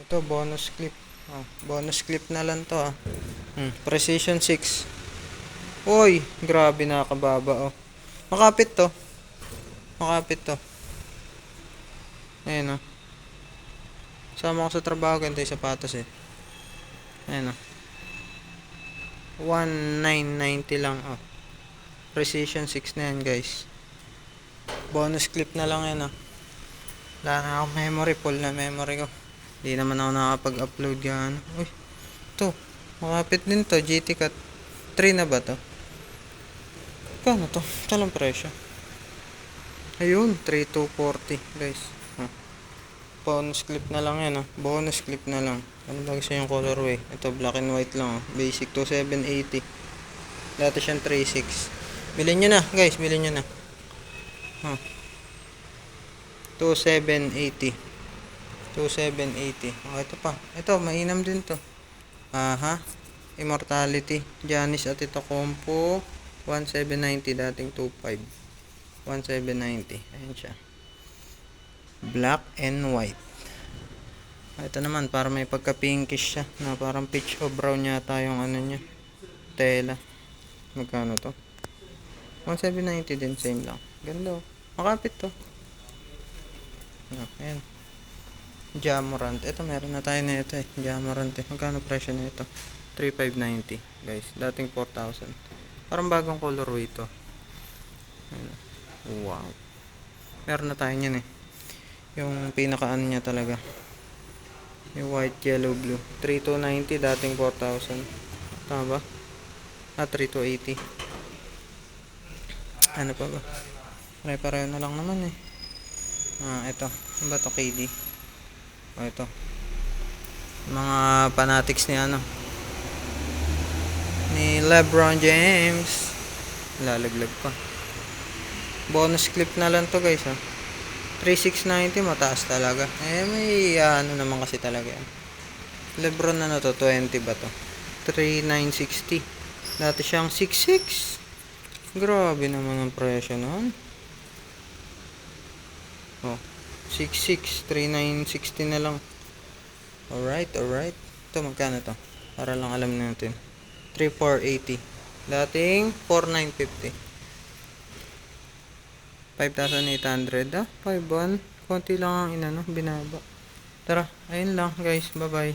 Ito, bonus clip. Bonus clip na lang to Precision 6. Uy, grabe nakakababa Makapit to. Makapit to. Ayan Sama ko sa trabaho, ganito yung sapatos Ayan 1990 lang Precision 6 na yan guys. Bonus clip na lang yan Wala na ako memory, full na memory ko. Hindi naman ako nakapag-upload yan. Uy, ito. Makapit din to, GT Cut 3 na ba to? Kano to? Talang presyo. Ayun, 3240 guys. Bonus clip na lang yan Bonus clip na lang. Ano ba gusto yung colorway? Ito, black and white lang Basic 2780. Dati siyang 36. Bilhin nyo na guys, bilhin nyo na 2780. 2780. Ito pa. Ito, mainam din to. Immortality. Giannis Antetokounmpo. 1790. Dating 25. 1790. Ayan siya. Black and white. Ito naman, para may pagka-pinkish siya. Na parang peach o brown yata yung niya. Tela. Magkano to? 1790 din. Same lang. Ganda Makapit to. Ayan. Jamorant. Ito, meron na tayo na ito Jamorant Magkano presyo na ito? 3590 guys. Dating 4,000. Parang bagong colorway ito. Wow. Meron na tayo niyan Yung pinakaano niya talaga. Yung white, yellow, blue. 3290 dating 4,000. Tama ba? 3280. Ano pa ba? Pare-pareho na lang naman ito. Ano ba ito? KD. Ito. Mga fanatics ni LeBron James. Lalaglag pa. Bonus clip na lang to guys 3690, mataas talaga. May naman kasi talaga yan. LeBron na to, 20 ba to? 3960. Dati siyang 66. Grabe naman ang presyo noon. 66, 3960 na lang. Alright. Ito, magkano to? Para lang alam natin. 3480. Dating 4950. 5,800 5,1. Konti lang ang binaba. Tara, ayun lang guys. Bye bye.